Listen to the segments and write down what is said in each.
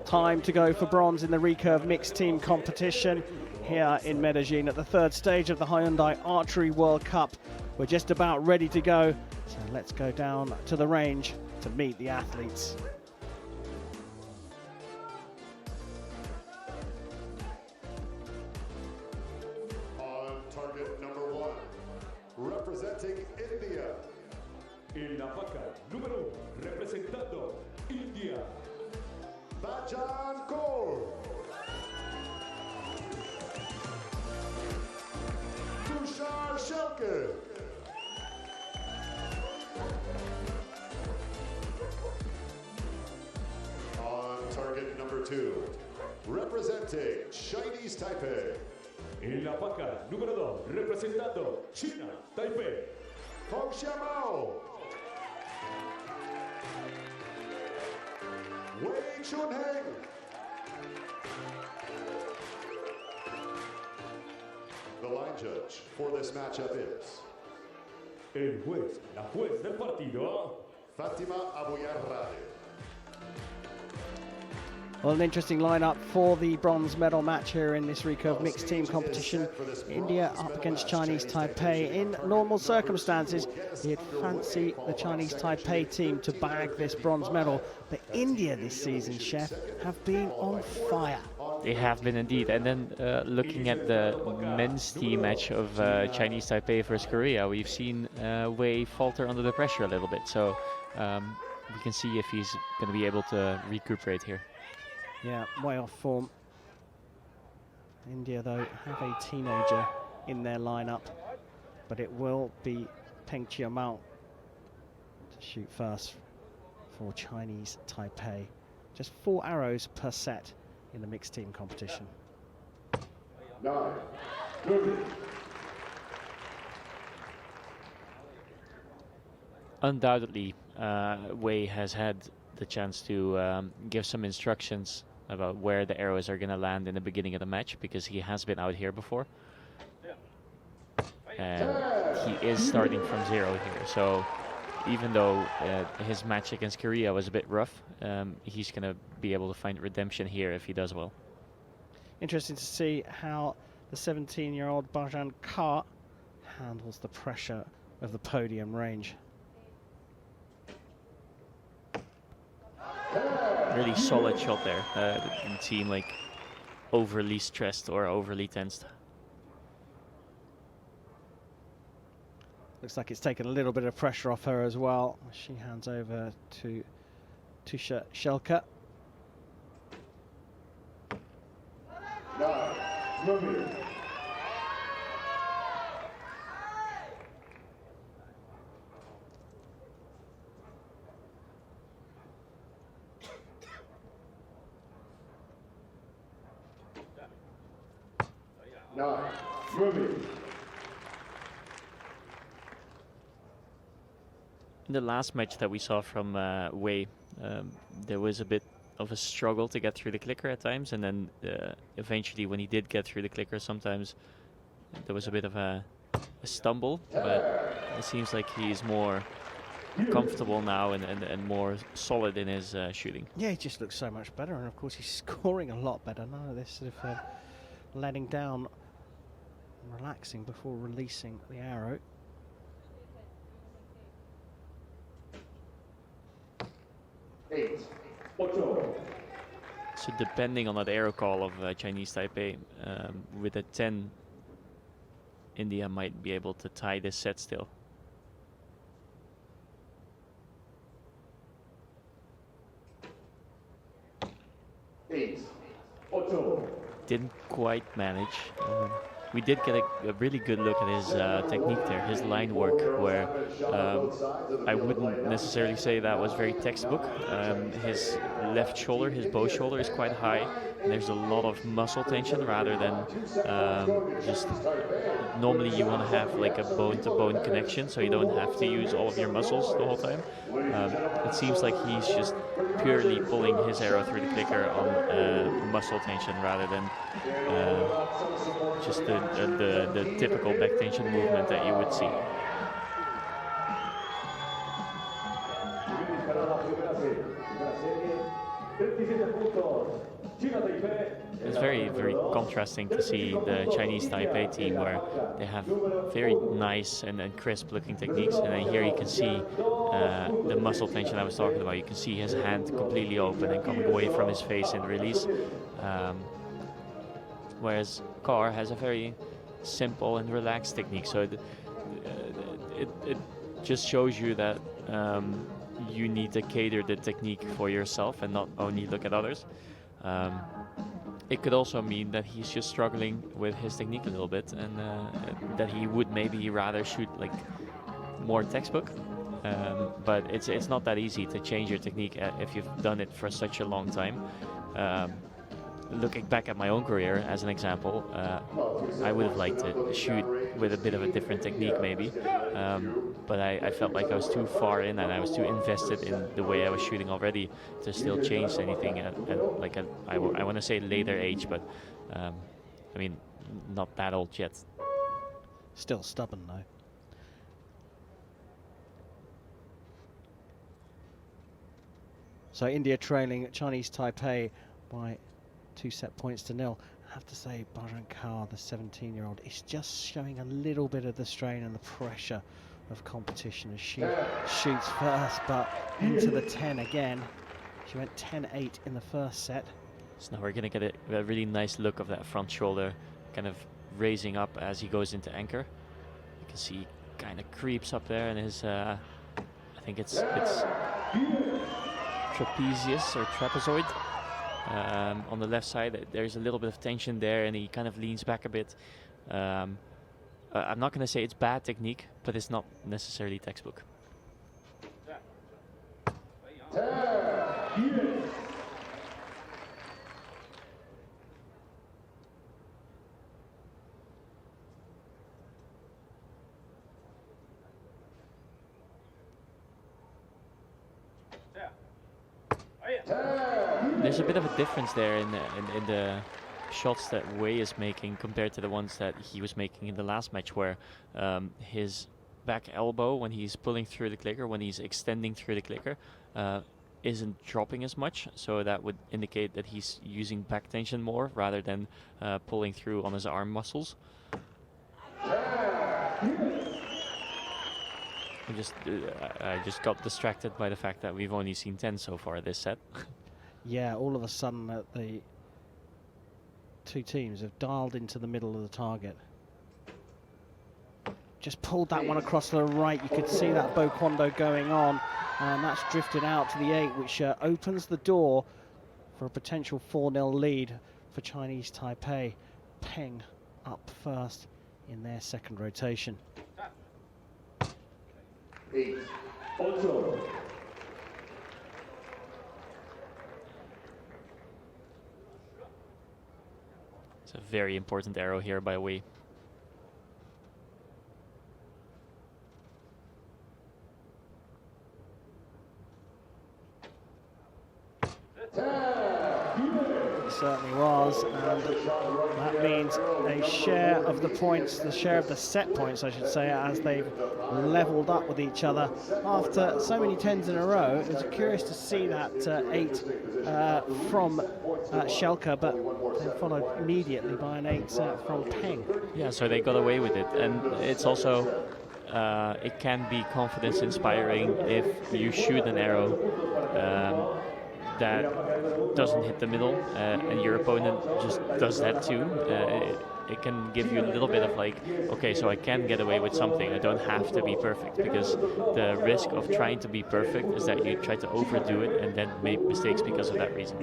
Time to go for bronze in the recurve mixed team competition here in Medellin at the third stage of the Hyundai Archery World Cup. We're just about ready to go, so let's go down to the range to meet the athletes. On target number 1, representing India. En la vaca número 1, representando India. Bajan Kaur. Tushar Shelke. On target number 2, representing Chinese Taipei. En la vaca número 2, representando China, Taipei. Hong Xiaomao. Wei Chunheng. The line judge for this matchup is El juez, la juez del partido, Fatima Abuyarrade. Well, an interesting lineup for the bronze medal match here in this recurve mixed team competition. India up against Chinese Taipei. In normal circumstances, you'd fancy the Chinese Taipei team to bag this bronze medal. But India this season, Chef, have been on fire. They have been indeed. And then looking at the men's team match of Chinese Taipei versus Korea, we've seen Wei falter under the pressure a little bit. So we can see if he's going to be able to recuperate here. Yeah, way off form. India, though, have a teenager in their lineup, but it will be Peng Chiamao to shoot first for Chinese Taipei. Just 4 arrows per set in the mixed team competition. 9. Undoubtedly, Wei has had the chance to give some instructions about where the arrows are going to land in the beginning of the match, because he has been out here before. And he is starting from 0 here. So even though his match against Korea was a bit rough, he's going to be able to find redemption here if he does well. Interesting to see how the 17-year-old Bajan Kaur handles the pressure of the podium range. Really solid shot there. Didn't seem like overly stressed or overly tensed. Looks like it's taken a little bit of pressure off her as well. She hands over to Tusha Shelka. 9. 9. In the last match that we saw from Wei, there was a bit of a struggle to get through the clicker at times, and then eventually when he did get through the clicker, sometimes there was a bit of a stumble, but it seems like he's more comfortable now and more solid in his shooting. Yeah, he just looks so much better, and of course he's scoring a lot better. None of this sort of letting down and relaxing before releasing the arrow. So depending on that arrow call of Chinese Taipei, with a 10, India might be able to tie this set still. Didn't quite manage. We did get a really good look at his technique there, his line work, where I wouldn't necessarily say that was very textbook. His left shoulder, his bow shoulder is quite high, and there's a lot of muscle tension rather than just normally you want to have like a bone-to-bone connection, so you don't have to use all of your muscles the whole time. It seems like he's just purely pulling his arrow through the clicker on muscle tension rather than just the typical back tension movement that you would see. It's very, very contrasting to see the Chinese Taipei team where they have very nice and crisp looking techniques, and then here you can see the muscle tension I was talking about. You can see his hand completely open and coming away from his face in release, whereas Carr has a very simple and relaxed technique. So it just shows you that you need to cater the technique for yourself and not only look at others. It could also mean that he's just struggling with his technique a little bit, and that he would maybe rather shoot like more textbook. But it's not that easy to change your technique if you've done it for such a long time. Looking back at my own career as an example, I would have liked to shoot with a bit of a different technique maybe, but I felt like I was too far in and I was too invested in the way I was shooting already to still change anything at like I want to say later age, but I mean not that old yet. Still stubborn though. So India trailing Chinese Taipei by 2 set points to 0. I have to say, Bajrang Kaur, the 17-year-old, is just showing a little bit of the strain and the pressure of competition as she shoots first, but into the 10 again. She went 10-8 in the first set. So now we're going to get a really nice look of that front shoulder kind of raising up as he goes into anchor. You can see he kind of creeps up there, and his, I think it's trapezius or trapezoid. On the left side, there's a little bit of tension there, and he kind of leans back a bit. I'm not going to say it's bad technique, but it's not necessarily textbook. There's a bit of a difference there in the shots that Wei is making compared to the ones that he was making in the last match, where his back elbow, when he's pulling through the clicker, when he's extending through the clicker, isn't dropping as much. So that would indicate that he's using back tension more rather than pulling through on his arm muscles. I just got distracted by the fact that we've only seen 10 so far this set. Yeah, all of a sudden the two teams have dialed into the middle of the target. Just pulled that one across to the right. You could see that Bo Kwando going on, and that's drifted out to the 8, which opens the door for a potential 4-0 lead for Chinese Taipei. Peng up first in their second rotation. 8. It's a very important arrow here by Wei. Certainly was, and that means a share of the points, the share of the set points I should say, as they've leveled up with each other after so many 10s in a row. It was curious to see that 8 from Schelke, but then followed immediately by an 8 from Peng. Yeah, so they got away with it, and it's also it can be confidence inspiring if you shoot an arrow that doesn't hit the middle, and your opponent just does that too. It can give you a little bit of like, okay, so I can get away with something. I don't have to be perfect, because the risk of trying to be perfect is that you try to overdo it and then make mistakes because of that reason.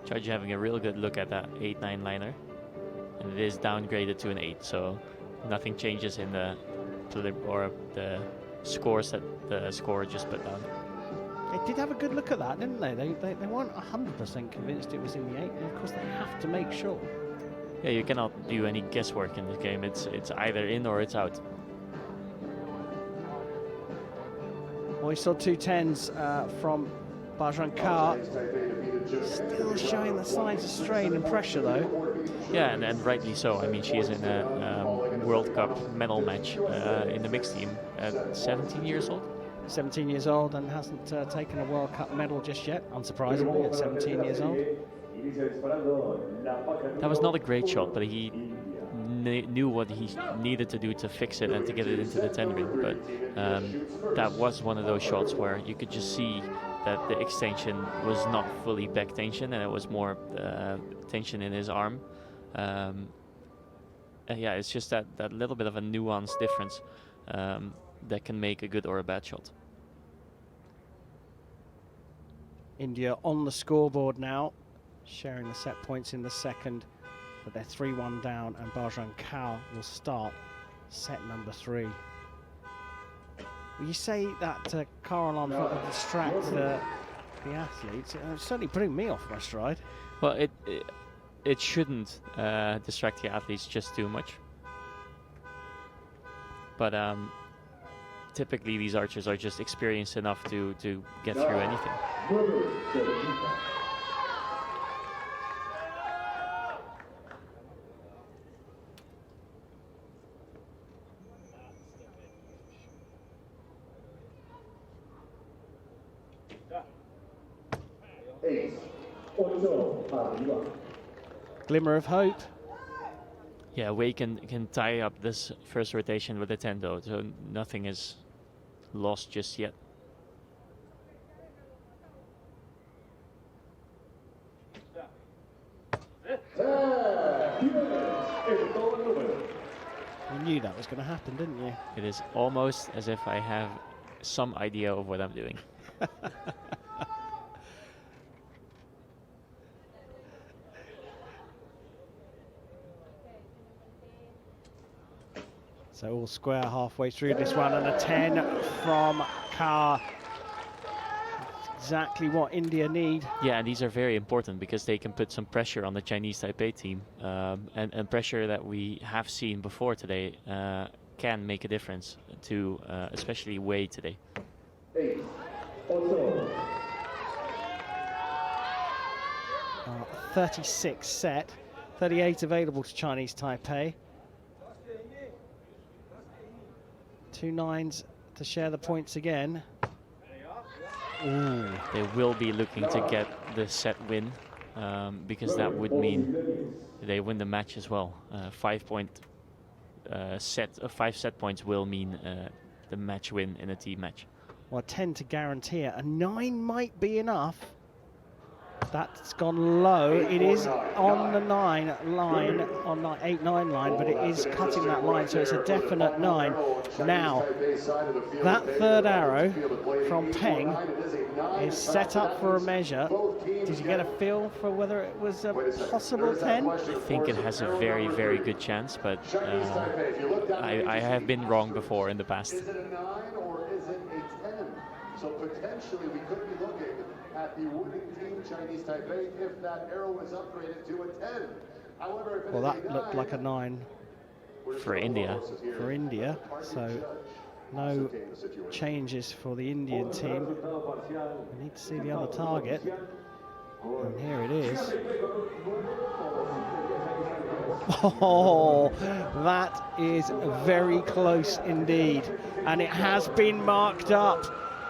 Judge having a real good look at that 8-9 liner, and it is downgraded to an 8, so nothing changes in the scores that the scorer just put down. They did have a good look at that, didn't they? They weren't 100% convinced it was in the 8, and of course they have to make sure. Yeah, you cannot do any guesswork in this game. It's either in or it's out. Well, we saw 2 10s from Bajrang Kaur. Still showing the signs of strain and pressure though. Yeah, and rightly so. I mean, she is in a World Cup medal match in the mixed team at 17 years old. 17 years old and hasn't taken a World Cup medal just yet, unsurprisingly, at 17 years old. That was not a great shot, but he knew what he needed to do to fix it and to get it into the 10 ring. But that was one of those shots where you could just see that the extension was not fully back tension, and it was more tension in his arm. Yeah, it's just that little bit of a nuanced difference that can make a good or a bad shot. India on the scoreboard now, sharing the set points in the second, but they're 3-1 down, and Bajrang Kaur will start set number 3. Well, you say that Caroline will distract the athletes. It's certainly putting me off my stride. Well, it shouldn't distract the athletes just too much. But typically these archers are just experienced enough to get through anything. Glimmer of hope. Yeah, Wei can tie up this first rotation with a 10 though, so nothing is lost just yet. You knew that was going to happen, didn't you? It is almost as if I have some idea of what I'm doing. So all square halfway through this one, and a 10 from Kaur. Exactly what India need. Yeah, and these are very important because they can put some pressure on the Chinese Taipei team, and pressure that we have seen before today can make a difference to especially Wei today. 36 set, 38 available to Chinese Taipei. 2 9s to share the points again. Ooh, they will be looking to get the set win because that would mean they win the match as well. 5 set points will mean the match win in a team match. Well, 10 to guarantee it. A 9 might be enough. That's gone low. It is on the 9 line, on the 8-9 line, but it is cutting that line, so it's a definite 9. Now, that third arrow from Peng is set up for a measure. Did you get a feel for whether it was a possible 10? I think it has a very, very good chance, but I have been wrong before in the past. Is it a 9 or is it a 10? So potentially we could be looking at the winning team, Chinese Taipei, if that arrow is upgraded to a 10. However, if well, that looked like a 9 for India. For India, so no changes for the Indian team. We need to see the other target, and here it is. Oh, that is very close indeed, and it has been marked up.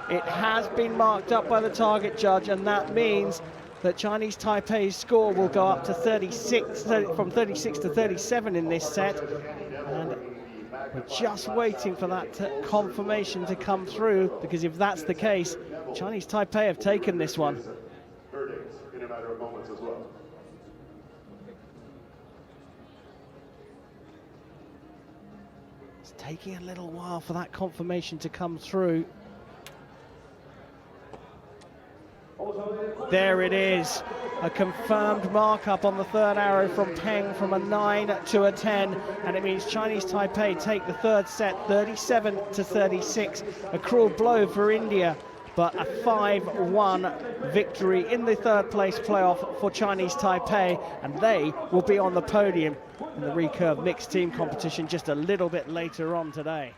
It has been marked up by the target judge, and that means that Chinese Taipei's score will go up to 36, from 36 to 37 in this set. And we're just waiting for that confirmation to come through, because if that's the case, Chinese Taipei have taken this one. in a matter of moments as well. It's taking a little while for that confirmation to come through. There it is, a confirmed markup on the third arrow from Peng from a 9 to a 10, and it means Chinese Taipei take the third set 37 to 36. A cruel blow for India, but a 5-1 victory in the third place playoff for Chinese Taipei, and they will be on the podium in the recurve mixed team competition just a little bit later on today.